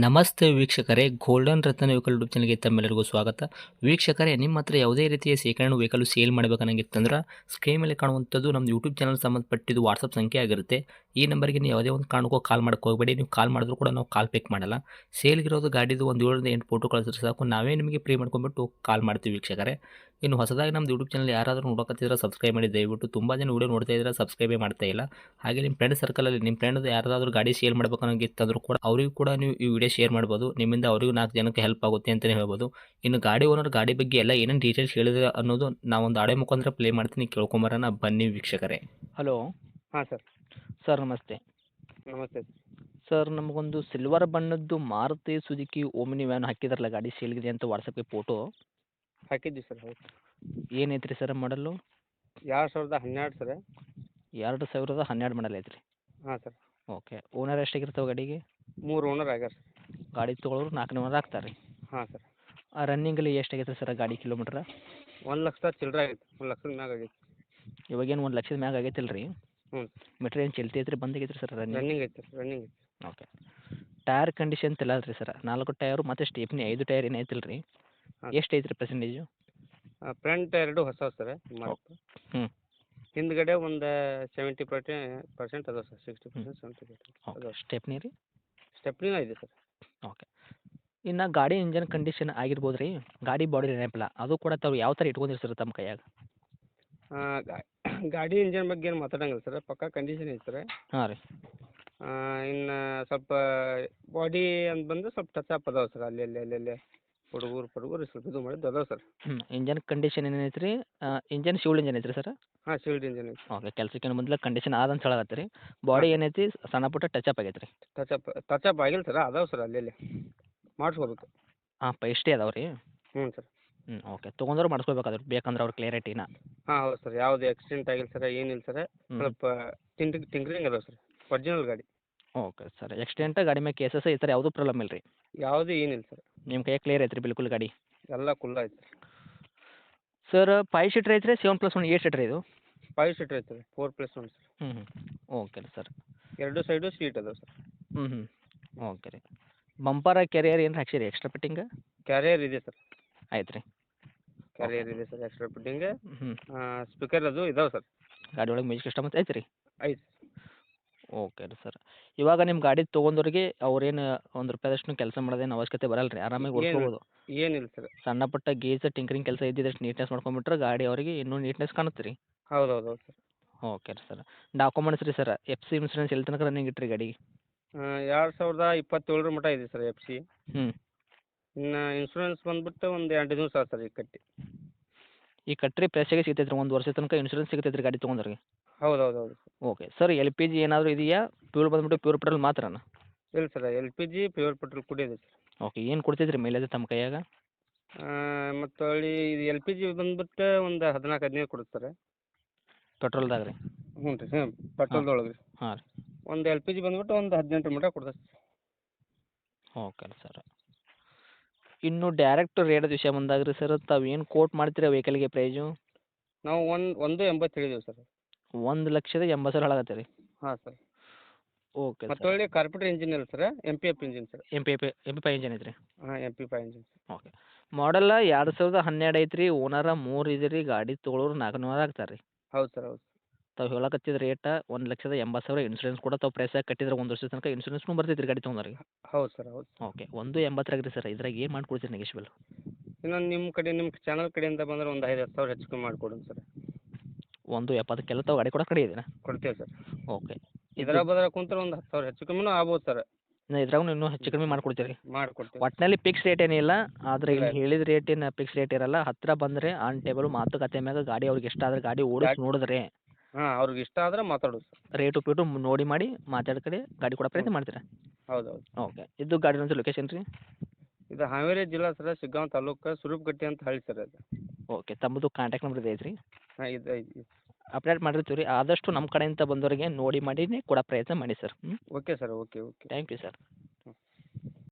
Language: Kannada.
ನಮಸ್ತೆ ವೀಕ್ಷಕರೇ, ಗೋಲ್ಡನ್ ರತ್ನ ವೆಹಿಕಲ್ ಯೂಟ್ಯೂಬ್ ಚಾನಲ್ಗೆ ತಮ್ಮೆಲ್ಲರಿಗೂ ಸ್ವಾಗತ. ವೀಕ್ಷಕರೇ, ನಿಮ್ಮ ಹತ್ರ ಯಾವುದೇ ರೀತಿಯ ಶೇಖರಣೆ ವೆಹಿಕಲ್ ಸೇಲ್ ಮಾಡಬೇಕನ್ನಂಗಿತ್ತಂದ್ರೆ ಸ್ಕ್ರೀನ್ ಮೇಲೆ ಕಾಣುವಂಥದ್ದು ನಮ್ಮ ಯೂಟ್ಯೂಬ್ ಚಾನಲ್ ಸಂಬಂಧಪಟ್ಟಿದ್ದು ವಾಟ್ಸಪ್ ಸಂಖ್ಯೆ ಆಗಿರುತ್ತೆ. ಈ ನಂಬರ್ಗೆ ನೀವು ಯಾವುದೇ ಒಂದು ಕಾರಣಕ್ಕೂ ಕಾಲ್ ಮಾಡಕ್ಕೆ ಹೋಗಬೇಡಿ. ನೀವು ಕಾಲ್ ಮಾಡಿದ್ರು ಕೂಡ ನಾವು ಕಾಲ್ ಪಿಕ್ ಮಾಡಲ್ಲ. ಸೇಲ್ಗಿರೋದು ಗಾಡಿದು ಒಂದು 7ರಿಂದ 8 ಫೋಟೋ ಕಳಿಸಿದ್ರೆ ಸಾಕು, ನಾವೇ ನಿಮಗೆ ಪ್ರೀ ಮಾಡ್ಕೊಂಡ್ಬಿಟ್ಟು ಕಾಲ್ ಮಾಡ್ತೀವಿ ವೀಕ್ಷಕರೇ. ಇನ್ನು ಹೊಸದಾಗಿ ನಮ್ಮದು ಯೂಟ್ಯೂಬ್ ಚಾನಲ್ ಯಾರಾದರೂ ನೋಡೋಕತ್ತಿದ್ರೆ ಸಬ್ಸ್ಕ್ರೈಬ್ ಮಾಡಿ ದಯವಿಟ್ಟು. ತುಂಬ ಜನ ವೀಡಿಯೋ ನೋಡ್ತಾ ಇದ್ದಾರೆ, ಸಬ್ಸ್ಕ್ರೈಬೇ ಮಾಡ್ತಾ ಇಲ್ಲ. ಹಾಗೆ ನಿಮ್ಮ ಫ್ರೆಂಡ್ ಸರ್ಕಲಲ್ಲಿ ನಿಮ್ಮ ಫ್ರೆಂಡ್ ಯಾರಾದರೂ ಗಾಡಿ ಸೇಲ್ ಮಾಡಬೇಕನ್ನೋಂಗಿತ್ತಂದ್ರೂ ಕೂಡ ಅವರಿಗೂ ಕೂಡ ನೀವು ಈ ವಿಡಿಯೋ ಶೇರ್ ಮಾಡ್ಬೋದು. ನಿಮ್ಮಿಂದ ಅವರಿಗೂ 4 ಜನಕ್ಕೆ ಹೆಲ್ಪ್ ಆಗುತ್ತೆ ಅಂತಲೇ ಹೇಳ್ಬೋದು. ಇನ್ನು ಗಾಡಿ ಓನರ್ ಗಾಡಿ ಬಗ್ಗೆ ಎಲ್ಲ ಏನೇನು ಡೀಟೇಲ್ಸ್ ಹೇಳಿದ್ರೆ ಅನ್ನೋದು ನಾವೊಂದು ಆಡಿಯೋ ಮುಖಾಂತರ ಪ್ಲೇ ಮಾಡ್ತೀನಿ, ಕೇಳ್ಕೊಂಬರೋಣ ಬನ್ನಿ ವೀಕ್ಷಕರೇ. ಹಲೋ ಹಾಂ ಸರ್. ಸರ್, ನಮಸ್ತೆ. ನಮಸ್ತೆ ಸರ್. ಸರ್, ನಮಗೊಂದು ಸಿಲ್ವರ್ ಬಣ್ಣದ್ದು ಮಾರುತಿ ಸುಜುಕಿ ಓಮಿನಿ ವ್ಯಾನ್ ಹಾಕಿದ್ರಲ್ಲ ಗಾಡಿ ಸೇಲ್ಗಿದೆ ಅಂತ ವಾಟ್ಸಪ್ಗೆ ಫೋಟೋ ಹಾಕಿದ್ವಿ ಸರ್. ಹೌದು. ಏನೈತ್ರಿ ಸರ್ ಮಾಡಲ್ಲು? 2012 ಸರ್. 2012 ಮಾಡಲ್ ಐತ್ರಿ. ಹಾಂ ಸರ್. ಓಕೆ. ಓನರ್ ಎಷ್ಟಾಗಿರ್ತಾವೆ ಗಾಡಿಗೆ? 3 ಓನರ್ ಆಗ್ಯಾರ ಸರ್. ಗಾಡಿ ತೊಗೊಳೋರು 4 ಓನರ್ ಆಗ್ತಾರೆ ರೀ. ಹಾಂ ಸರ್. ಆ ರನ್ನಿಂಗಲ್ಲಿ ಎಷ್ಟಾಗೈತೆ ಸರ್ ಗಾಡಿ ಕಿಲೋಮೀಟ್ರ್? 1,00,000 ಚಿಲ್ಲರೆ ಆಗೈತೆ. 1,00,000 ಮ್ಯಾಗ ಆಗೈತೆ. ಇವಾಗೇನು 1 ಲಕ್ಷದ ಮ್ಯಾಗ ಆಗೈತಿಲ್ಲ ರೀ? ಹ್ಞೂ. ಮೀಟ್ರ್ ಏನು ಚಲ್ತಿ ಐತ್ರಿ, ಬಂದಾಗೈತ್ರಿ ಸರ್ ರನ್ನಿಂಗ್? ರನ್ನಿಂಗ್ ಐತೆ ಸರ್. ರನ್ನಿಂಗ್ ಐತೆ. ಓಕೆ. ಟೈರ್ ಕಂಡೀಷನ್ ಇಲ್ಲ ರೀ ಸರ್? 4 ಟೈರು ಮತ್ತು ಸ್ಟೇಪ್ನಿ 5 ಟೈರ್ ಏನು ಐತಿಲ್ಲ ರೀ? ಹಾಂ. ಎಷ್ಟು ಐತ್ರಿ ಪರ್ಸೆಂಟೇಜು? Front 2 ಹೊಸವು sir. ಹ್ಞೂ. ಹಿಂದ್ಗಡೆ ಒಂದು 70% ಅದಾವೆ ಸರ್. 60% 70% ಓಕೆ. ಅದಾವೆ. ಸ್ಟೆಪ್ನಿ ರೀ? ಸ್ಟೆಪ್ನಿನೂ ಇದೆ ಸರ್. ಓಕೆ. ಇನ್ನು ಗಾಡಿ ಇಂಜನ್ ಕಂಡೀಷನ್ ಆಗಿರ್ಬೋದು ರೀ, ಗಾಡಿ ಬಾಡಿ ನೆನಪಿಲ್ಲ, ಅದು ಕೂಡ ತಾವು ಯಾವ ಥರ ಇಟ್ಕೊಂಡಿರಿ ಸರ್ ತಮ್ಮ ಕೈಯಾಗ? ಗಾಡಿ ಇಂಜನ್ ಬಗ್ಗೆ ಏನು ಮಾತಾಡಂಗಿಲ್ಲ ಸರ್. ಪಕ್ಕಾ ಕಂಡೀಷನ್ ಐತೆ ಸರ್. ಹಾಂ ರೀ. ಇನ್ನು ಸ್ವಲ್ಪ ಬಾಡಿ ಅಂತ ಬಂದು ಸ್ವಲ್ಪ ಟಚ್ ಅಪ್ ಅದಾವೆ ಸರ್. ಅಲ್ಲಿ ಹುಡುಗರು ಸ್ವಲ್ಪ ಇದು ಮಾಡಿದ್ದು ಅದಾವೆ ಸರ್. ಇಂಜನ್ ಕಂಡೀಷನ್ ಏನೈತೆ ರೀ? ಇಂಜನ್ ಶಿವಲ್ ಇಂಜನ್ ಐತ್ರಿ ಸರ್? ಹಾಂ, ಶಿಲ್ಡ್ ಇಂಜನ್ ಐತೆ. ಓಕೆ. ಕೆಲಸಕ್ಕೇನು ಬಂದಿಲ್ಲ, ಕಂಡೀಷನ್ ಆದಂತ ಹೇಳಕತ್ತೀರಿ. ಬಾಡಿ ಏನೈತಿ ಸಣ್ಣ ಪುಟ್ಟ ಟಚಪ್ ಆಗೈತೆ ರೀ? ಟಚಪ್ ಆಗಿಲ್ಲ ಸರ್. ಅದಾವೆ ಸರ್ ಅಲ್ಲಿ ಮಾಡಿಸ್ಕೋಬೇಕು. ಹಾಂ, ಇಷ್ಟೇ ಅದಾವೆ ರೀ? ಹ್ಞೂ ಸರ್. ಓಕೆ. ತೊಗೊಂಡ್ರೆ ಮಾಡಿಸ್ಕೋಬೇಕಾದ್ರೆ ಬೇಕಂದ್ರೆ ಅವ್ರ ಕ್ಲಿಯರಿಟಿನ? ಹಾಂ, ಹೌದು ಸರ್. ಯಾವುದು ಆಕ್ಸಿಡೆಂಟ್ ಆಗಿಲ್ಲ ಸರ್, ಏನಿಲ್ಲ ಸರ್. ಸ್ವಲ್ಪ ಟಿಂಕ್ರಿಂಗ್ ಅದಾವೆ ಸರ್. ಒರಿಜಿನಲ್ ಗಾಡಿ. Okay sir. ಎಕ್ಸ್ಟೆಂಟ್ ಗಾಡಿ ಮೇಲೆ ಕೇಸಸ್ ಈ ಥರ ಯಾವುದೂ ಪ್ರಾಬ್ಲಮ್ ಇಲ್ಲ ರೀ? ಯಾವುದೂ ಏನಿಲ್ಲ ಸರ್. ನಿಮ್ಮ ಕೈಯಾಗ ಕ್ಲಿಯರ್ ಐತ್ರಿ ಬಿಲ್ಕುಲ್ ಗಾಡಿ? ಎಲ್ಲ ಕುಲ್ಲ ಐತೆ ಸರ್. 5 ಸೀಟ್ರ್ ಐತ್ರಿ 7+1 8 ಸೀಟ್ರ್ ಇದು? 5 ಸೀಟರ್ ಐತೆ ಸರ್. 4+1 ಸರ್. ಓಕೆ ರೀ ಸರ್. 2 ಸೈಡು ಸೀಟ್ ಅದಾವೆ ಸರ್. ಓಕೆ ರೀ. ಬಂಪರ ಕೆರಿಯರ್ ಏನು ಹಾಕ್ಸಿರಿ ಎಕ್ಸ್ಟ್ರಾ ಫಿಟ್ಟಿಂಗ್? ಕ್ಯಾರಿಯರ್ ಇದೆ ಸರ್. ಆಯ್ತು ರೀ. ಕ್ಯಾರಿಯರ್ ಇದೆ ಸರ್. Extra fitting. ಹ್ಞೂ. ಸ್ಪೀಕರ್ ಅದು ಇದಾವೆ ಸರ್. ಗಾಡಿ ಒಳಗೆ ಮ್ಯೂಸಿಕ್ ಸಿಸ್ಟಮ್ ಅಂತ ಐತೆ ರೀ? ಐತೆ. ಓಕೆ ರೀ ಸರ್. ಇವಾಗ ನಿಮ್ಮ ಗಾಡಿ ತೊಗೊಂಡವ್ರಿಗೆ ಅವ್ರೇನು ₹1 ಕೆಲಸ ಮಾಡೋದೇನು ಅವಶ್ಯಕತೆ ಬರಲ್ಲ ರೀ, ಆರಾಮಾಗಿ ಓಡಿಸ್ಕೋಬೋದು? ಏನಿಲ್ಲ ಸರ್. ಸಣ್ಣ ಪುಟ್ಟ ಗೀಜ್ ಟಿಂಕರಿಂಗ್ ಕೆಲಸ ಇದ್ದಿದ್ದಷ್ಟು ನೀಟ್ನೆಸ್ ಮಾಡ್ಕೊಂಬಿಟ್ರೆ ಗಾಡಿ ಅವರಿಗೆ ಇನ್ನೂ ನೀಟ್ನೆಸ್ ಕಾಣುತ್ತೆ ರೀ? ಹೌದು ಸರ್. ಓಕೆ ರೀ ಸರ್. ಡಾಕ್ಯುಮೆಂಟ್ಸ್ ರೀ ಸರ್, FC ಇನ್ಸೂರೆನ್ಸ್ ಎಲ್ಲಿ ತನಕ ರನ್ನಿಂಗ್ ಇಟ್ರಿ ಗಾಡಿಗೆ? 2027 ಮಟ್ಟ ಇದೆ ಸರ್ FC. ಹ್ಞೂ. ಇನ್ನು ಇನ್ಶೂರೆನ್ಸ್ ಬಂದ್ಬಿಟ್ಟು ಒಂದು 2 ದಿವಸ ಆಯ್ತು ಸರ್ ಈಗ ಕಟ್ಟಿ. ಈ ಕಟ್ರಿ ಫ್ರೆಶ್ಶಾಗಿ ಸಿಗ್ತೈತೆ ರೀ, 1 ವರ್ಷದ ತನಕ ಇನ್ಸೂರೆನ್ಸ್ ಸಿಗ್ತೈತೆ ರೀ ಗಾಡಿ ತೊಗೊಂಡವ್ರಿಗೆ? ಹೌದು. Okay sir. LPG ಏನಾದರೂ ಇದೆಯಾ? ಪ್ಯೂರ್ ಬಂದ್ಬಿಟ್ಟು ಪ್ಯೂರ್ ಪೆಟ್ರೋಲ್ ಮಾತ್ರನಾ? ಇಲ್ಲ ಸರ್. LPG ಪ್ಯೂರ್ ಪೆಟ್ರೋಲ್ ಕುಡಿಯೋದು ಸರ್. ಓಕೆ. ಏನು ಕೊಡ್ತೈತೆ ರೀ ಮೈಲೇಜ್ ತಮ್ಮ ಕೈಯಾಗ? ಮತ್ತು ಹೊಳ್ಳಿ ಇದು LPG ಬಂದ್ಬಿಟ್ಟು ಒಂದು 14-15 ಕೊಡುತ್ತೆ ಸರ್. ಪೆಟ್ರೋಲ್ದಾಗ ರೀ? ಹ್ಞೂ ರೀ. ಪೆಟ್ರೋಲ್ದೊಳಗೆ ರೀ. ಹಾಂ ರೀ. ಒಂದು LPG ಬಂದ್ಬಿಟ್ಟು ಒಂದು 18 ಮಟ್ಟ ಕೊಡ್ತೈತೆ ಸರ್. ಓಕೆ ರೀ ಸರ್. ಇನ್ನು ಡೈರೆಕ್ಟ್ ರೇಟ್ ವಿಷಯ ಬಂದಾಗ ರೀ ಸರ್, ತಾವು ಏನು ಕೋಟ್ ಮಾಡ್ತೀರಾ ವೆಹಿಕಲ್ಗೆ ಪ್ರೈಸು? ನಾವು 1.80 ಹೇಳಿದ್ದೀವಿ ಸರ್. 1,80,000 ಹೇಳಕತ್ತೀರಿ? ಹಾಂ ಸರ್. ಓಕೆ ಮತ್ತು ಸರ್. ಹೊಳ್ಳಿ ಕಾರ್ಪೊರೇಟ್ ಇಂಜಿನ್ ಇಲ್ಲ sir. MPF engine sir. MP5 engine ಐತ್ರಿ? ಹಾಂ, MPF ಇಂಜಿನ್ ಸರ್. ಓಕೆ. ಮಾಡಲ್ಲ 2012 ಐತ್ರಿ, ಓನರ 3 ಇದೆ ರೀ, ಗಾಡಿ ತೊಗೊಳೋರು 4 ಆಗ್ತಾರೆ ರೀ? ಹೌದು ಸರ್. ಹೌದು. ತಾವು ಹೇಳಕತ್ತಿದ ರೇಟ 1,80,000, ಇನ್ಸೂರೆನ್ಸ್ ಕೂಡ ತಾವು ಪ್ರೈಸಾಗಿ ಕಟ್ಟಿದ್ರೆ 1 ವರ್ಷದ ತನಕ ಇನ್ಸೂರೆನ್ಸ್ನೂ ಬರ್ತೈತೆ ರೀ ಗಾಡಿ ತೊಗೊಂಡವ್ರಿಗೆ? ಹೌದು ಸರ್. ಹೌದು. ಓಕೆ. 1.80 ರೀ ಸರ್, ಇದ್ರಾಗ ಏನು ಮಾಡ್ಕೊಡ್ತೀರಿ ನೆಗೆಶ್ಬಲ್? ಇನ್ನೊಂದು ನಿಮ್ಮ ಚಾನಲ್ ಕಡೆಯಿಂದ ಬಂದ್ರೆ ಒಂದು 5-10 ಸಾವಿರ ಹೆಚ್ಚು ಕಮ್ಮಿ ಮಾಡಿಕೊಡೋಣ ಸರ್. 1.70 ತಾವು ಗಾಡಿ ಕೊಡೋ ಕಡೆ ಇದೀರಾ? ಕೊಡ್ತೇವೆ ಸರ್. ಓಕೆ. ಇದರ ಬದಲ ಕುಂತ್ರೆ ಒಂದು 10 ಸಾವಿರ ಹೆಚ್ಚು ಕಮ್ಮಿನೂ ಆಗ್ಬೋದು ಸರ್. ಇದ್ರಾಗೂ ಇನ್ನೂ ಹೆಚ್ಚು ಕಡಿಮೆ ಮಾಡ್ಕೊಡ್ತೀರಿ? ಮಾಡಿಕೊಡ್ತೇವೆ. ಒಟ್ಟಿನಲ್ಲಿ ಫಿಕ್ಸ್ ರೇಟ್ ಏನಿಲ್ಲ, ಆದರೆ ಇಲ್ಲ. ಇಲ್ಲಿ ಹೇಳಿದ ರೇಟ್ ಏನು ಫಿಕ್ಸ್ ರೇಟ್ ಇರಲ್ಲ. ಹತ್ತಿರ ಬಂದರೆ ಆನ್ ಟೇಬಲ್ ಮಾತುಕತೆ ಮ್ಯಾಗ ಗಾಡಿ ಅವ್ರಿಗೆ ಇಷ್ಟ ಆದ್ರೆ ಗಾಡಿ ಓಡಿಸಿ ನೋಡಿದ್ರೆ ಹಾಂ, ಅವ್ರಿಗೆ ಇಷ್ಟ ಆದ್ರೆ ಮಾತಾಡೋದು ಸರ್. ರೇಟು ಪೀಟು ನೋಡಿ ಮಾಡಿ ಮಾತಾಡಿ ಕಡೆ ಗಾಡಿ ಕೊಡೋ ಪ್ರಯತ್ನ ಮಾಡ್ತೀರಾ? ಹೌದು. ಓಕೆ. ಇದು ಗಾಡಿ ಲೊಕೇಶನ್ ರೀ? ಇದು ಹಾವೇರಿ ಜಿಲ್ಲಾ ಸರ್, ಶಿಗ್ಗಾಂವ್ ತಾಲೂಕು, ಸುರೂಪಗಟ್ಟಿ ಅಂತ ಹಳ್ಳಿ ಸರ್ ಅದು. ಓಕೆ. ತಮ್ಮದು ಕಾಂಟ್ಯಾಕ್ಟ್ ನಂಬರ್ ಐತೆ ರೀ? ಹಾಂ, ಇದು ಐತಿ. ಅಪ್ಡೇಟ್ ಮಾಡಿರ್ತೀವಿ ರೀ. ಆದಷ್ಟು ನಮ್ಮ ಕಡೆಯಿಂದ ಬಂದವರಿಗೆ ನೋಡಿ ಮಾಡಿನೇ ಕೊಡೋ ಪ್ರಯತ್ನ ಮಾಡಿ sir. Okay sir. Okay. Thank you sir.